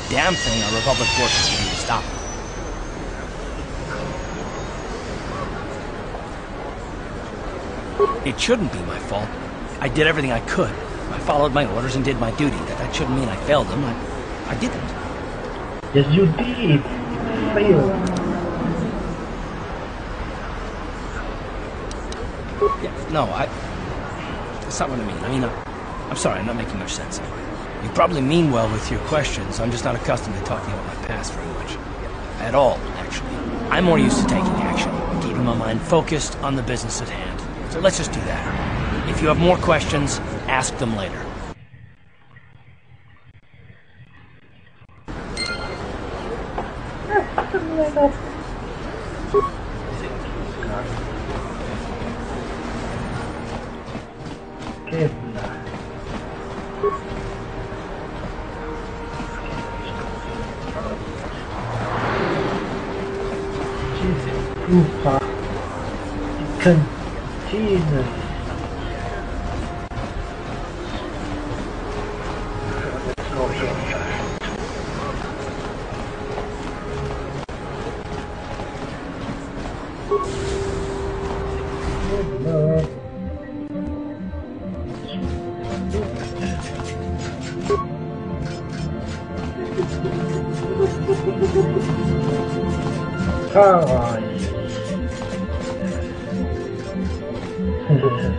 damn thing our Republic forces can do to stop them. It shouldn't be my fault. I did everything I could. I followed my orders and did my duty. That shouldn't mean I failed them. I didn't. Yes, you did. Fail. Yeah, no, that's not what I mean. I mean, I'm sorry, I'm not making much sense. You probably mean well with your questions. I'm just not accustomed to talking about my past very much. At all, actually. I'm more used to taking action, keeping my mind focused on the business at hand. So let's just do that. If you have more questions, ask them later.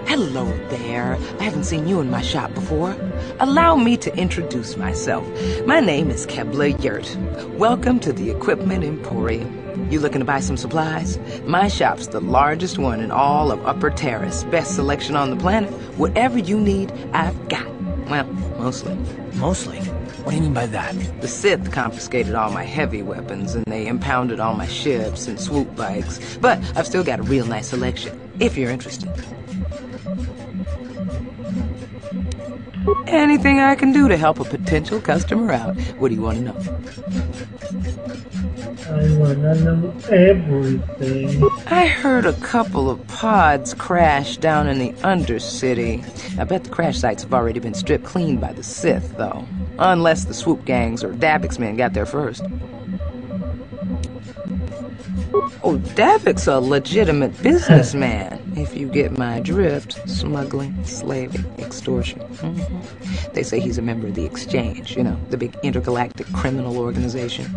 Hello there. I haven't seen you in my shop before. Allow me to introduce myself. My name is Kebla Yurt. Welcome to the Equipment Emporium. You looking to buy some supplies? My shop's the largest one in all of Upper Taris. Best selection on the planet. Whatever you need, I've got. Well, mostly. Mostly? What do you mean by that? The Sith confiscated all my heavy weapons, and they impounded all my ships and swoop bikes. But I've still got a real nice selection, if you're interested. Anything I can do to help a potential customer out. What do you want to know? I wanna know everything. I heard a couple of pods crash down in the Undercity. I bet the crash sites have already been stripped clean by the Sith, though. Unless the swoop gangs or Davik's men got there first. Oh, Davik's a legitimate businessman, if you get my drift. Smuggling, slaving, extortion. They say he's a member of the Exchange, you know, the big intergalactic criminal organization.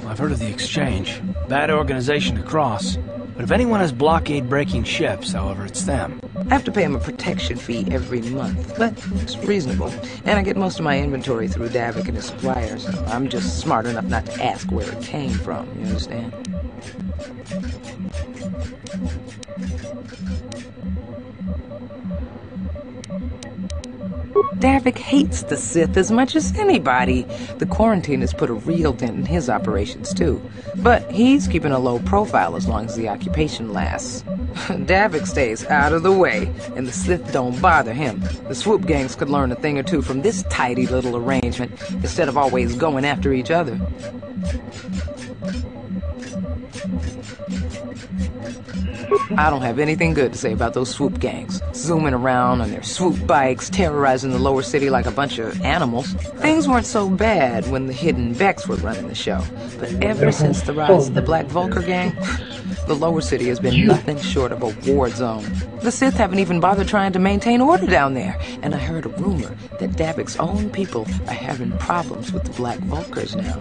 Well, I've heard of the Exchange. Bad organization to cross. But if anyone has blockade-breaking ships, however, it's them. I have to pay him a protection fee every month, but it's reasonable. And I get most of my inventory through Davik and his suppliers. So I'm just smart enough not to ask where it came from, you understand? Davik hates the Sith as much as anybody. The quarantine has put a real dent in his operations, too. But he's keeping a low profile as long as the occupation lasts. Davik stays out of the way, and the Sith don't bother him. The swoop gangs could learn a thing or two from this tidy little arrangement, instead of always going after each other. I don't have anything good to say about those swoop gangs. Zooming around on their swoop bikes, terrorizing the lower city like a bunch of animals. Things weren't so bad when the hidden Becks were running the show. But ever since the rise of the Black Vulcar gang, the lower city has been nothing short of a war zone. The Sith haven't even bothered trying to maintain order down there. And I heard a rumor that Davik's own people are having problems with the Black Vulcars now.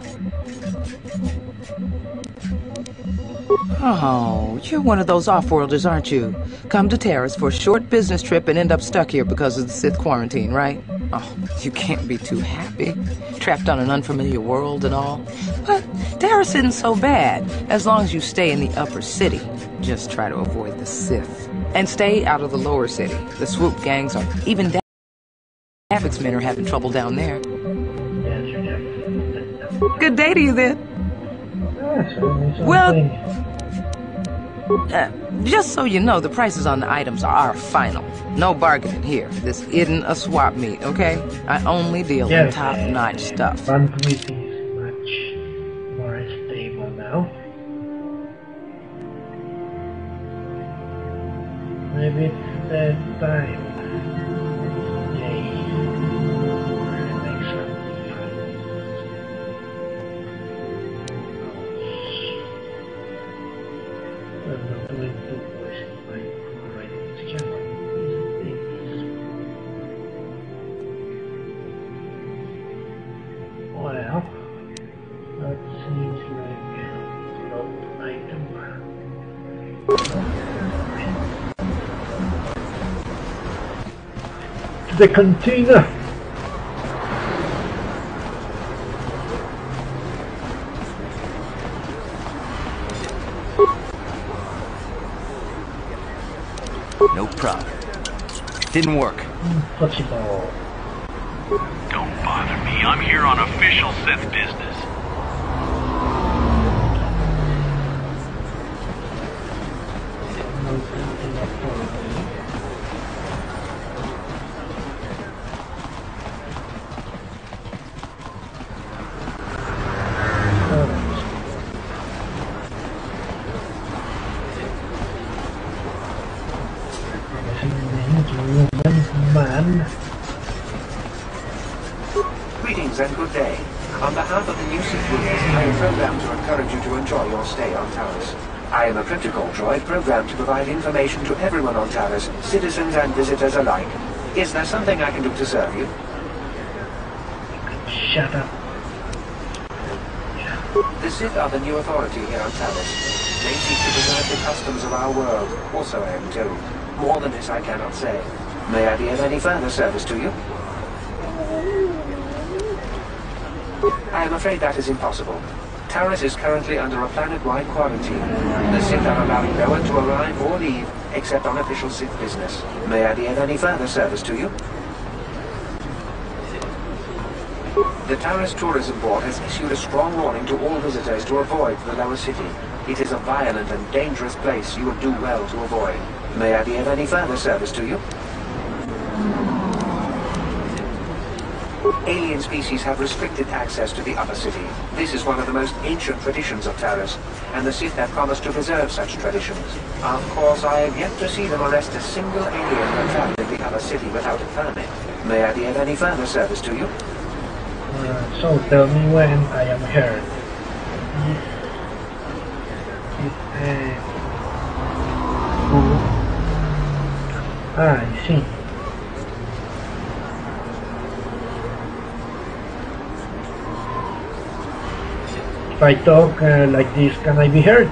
Oh, you're one of those off-worlders, aren't you? Come to Taris for a short business trip and end up stuck here because of the Sith quarantine, right? Oh, you can't be too happy. Trapped on an unfamiliar world and all. But Taris isn't so bad, as long as you stay in the upper city. Just try to avoid the Sith. And stay out of the lower city. The swoop gangs are... Even Davik's men are having trouble down there. Good day to you, then. Well, just so you know, the prices on the items are final. No bargaining here. This isn't a swap meet, okay? I only deal in top-notch stuff. Bandwidth is much more stable now. Maybe it's the time. Make some doing two voices by writing this channel. Well, that seems like load item. The container. No problem. Didn't work. Possible. Don't bother me. I'm here on official Sith business. Greetings and good day. On behalf of the new Sith rulers, I am programmed to encourage you to enjoy your stay on Taris. I am a protocol droid programmed to provide information to everyone on Taris, citizens and visitors alike. Is there something I can do to serve you? Shut up. The Sith are the new authority here on Taris. They seek to preserve the customs of our world, also I am told. More than this I cannot say. May I be of any further service to you? I am afraid that is impossible. Taris is currently under a planet-wide quarantine. The Sith are allowing no one to arrive or leave, except on official Sith business. May I be of any further service to you? The Taris Tourism Board has issued a strong warning to all visitors to avoid the lower city. It is a violent and dangerous place you would do well to avoid. May I be of any further service to you? Alien species have restricted access to the upper city. This is one of the most ancient traditions of Taris, and the Sith have promised to preserve such traditions. Of course, I have yet to see them arrest a single alien when traveling the upper city without a permit. May I be of any further service to you? So tell me when I am here. I see. If I talk like this, can I be heard?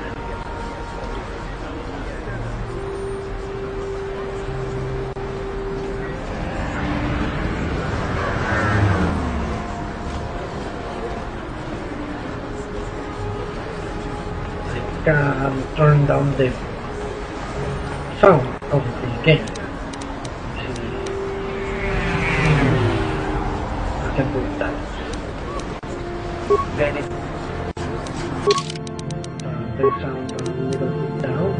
I can turn down the sound of the game. I can do that. Then if The sound a little bit down.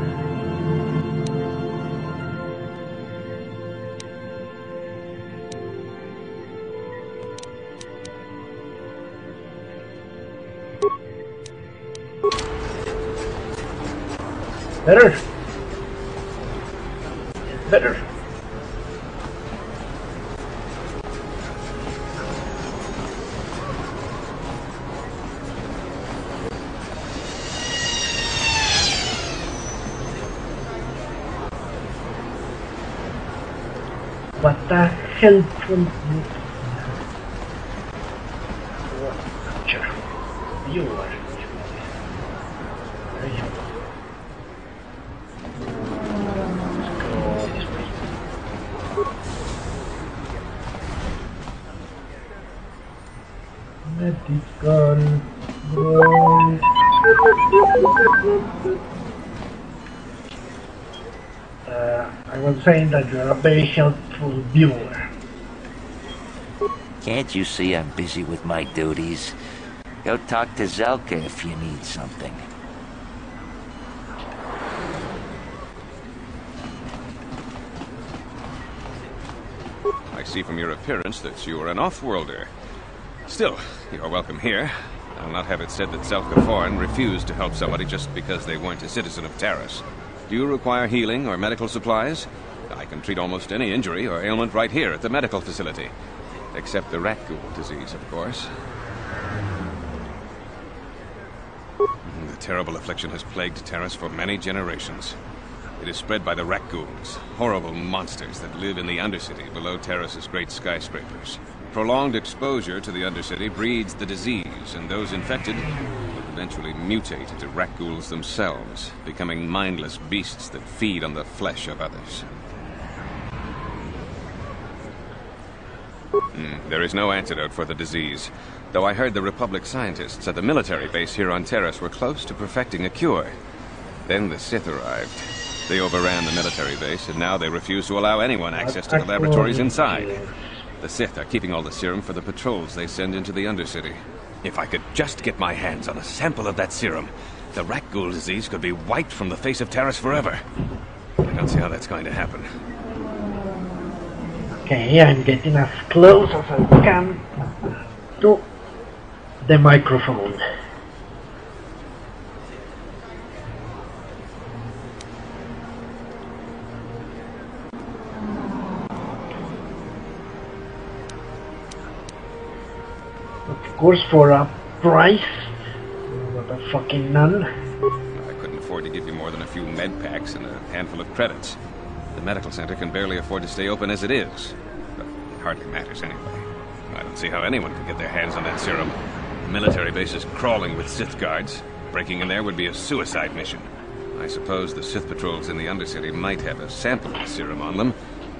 Better. Better. What the hell from you? Sure. You are. There you go. Let's go this way. Let it go. I was saying that you're a very helpful viewer. Can't you see I'm busy with my duties? Go talk to Zelka if you need something. I see from your appearance that you are an off-worlder. Still, you're welcome here. I'll not have it said that Psycophatic refused to help somebody just because they weren't a citizen of Taris. Do you require healing or medical supplies? I can treat almost any injury or ailment right here at the medical facility. Except the rat ghoul disease, of course. A terrible affliction has plagued Taris for many generations. It is spread by the Rakghouls, horrible monsters that live in the Undercity below Taris's great skyscrapers. Prolonged exposure to the Undercity breeds the disease, and those infected will eventually mutate into Rakghouls themselves, becoming mindless beasts that feed on the flesh of others. There is no antidote for the disease, though I heard the Republic scientists at the military base here on Taris were close to perfecting a cure. Then the Sith arrived. They overran the military base, and now they refuse to allow anyone access to the laboratories inside. The Sith are keeping all the serum for the patrols they send into the Undercity. If I could just get my hands on a sample of that serum, the Rakghoul disease could be wiped from the face of Taris forever. I don't see how that's going to happen. Okay, I'm getting as close as I can to the microphone. Of course, for a price, what a fucking none. I couldn't afford to give you more than a few med packs and a handful of credits. The medical center can barely afford to stay open as it is. But it hardly matters anyway. I don't see how anyone could get their hands on that serum. The military base is crawling with Sith guards. Breaking in there would be a suicide mission. I suppose the Sith patrols in the Undercity might have a sample of the serum on them,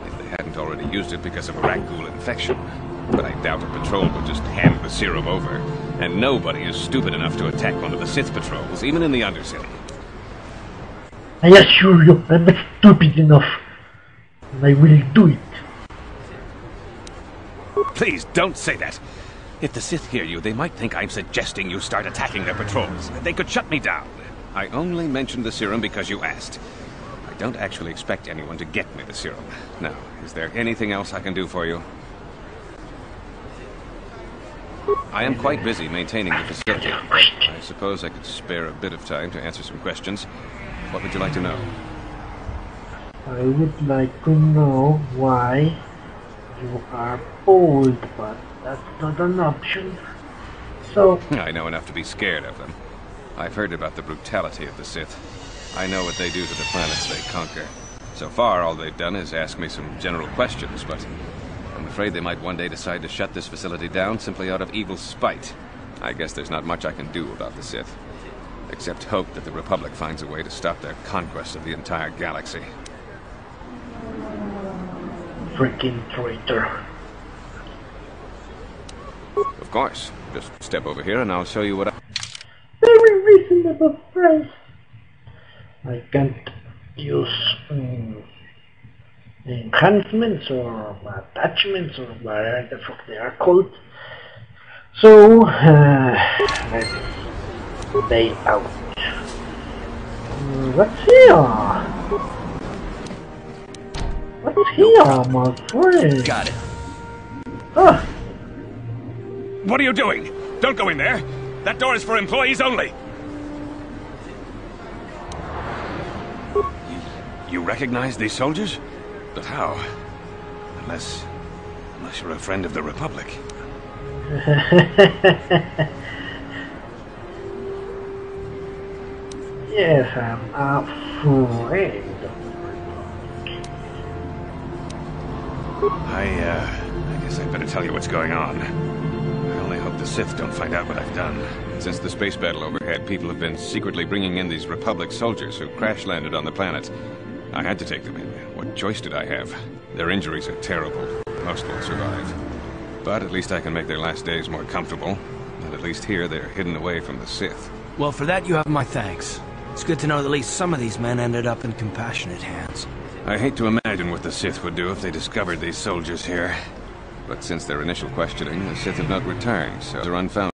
if they hadn't already used it because of a Rakghoul infection. But I doubt a patrol would just hand the serum over. And nobody is stupid enough to attack one of the Sith patrols, even in the Undercity. I assure you, I'm not stupid enough. And I will do it. Please, don't say that. If the Sith hear you, they might think I'm suggesting you start attacking their patrols. They could shut me down. I only mentioned the serum because you asked. I don't actually expect anyone to get me the serum. Now, is there anything else I can do for you? I am quite busy maintaining the facility. I suppose I could spare a bit of time to answer some questions. What would you like to know? I would like to know why you are bold, but that's not an option. So... I know enough to be scared of them. I've heard about the brutality of the Sith. I know what they do to the planets they conquer. So far, all they've done is ask me some general questions, but I'm afraid they might one day decide to shut this facility down simply out of evil spite. I guess there's not much I can do about the Sith, except hope that the Republic finds a way to stop their conquest of the entire galaxy. Freaking traitor. Of course. Just step over here and I'll show you what I... Very reasonable price. I can't use enhancements or attachments or whatever the fuck they are called. So, let's bail out. What's here? What's here, my friend? Got it. Ah, What are you doing? Don't go in there! That door is for employees only! You recognize these soldiers? But how? Unless you're a friend of the Republic. yes, I'm afraid. I guess I'd better tell you what's going on. I only hope the Sith don't find out what I've done. Since the space battle overhead, people have been secretly bringing in these Republic soldiers who crash-landed on the planet. I had to take them in. What choice did I have? Their injuries are terrible. Most won't survive. But at least I can make their last days more comfortable. And at least here, they're hidden away from the Sith. Well, for that you have my thanks. It's good to know that at least some of these men ended up in compassionate hands. I hate to imagine what the Sith would do if they discovered these soldiers here. But since their initial questioning, the Sith have not returned, so they're unfounded.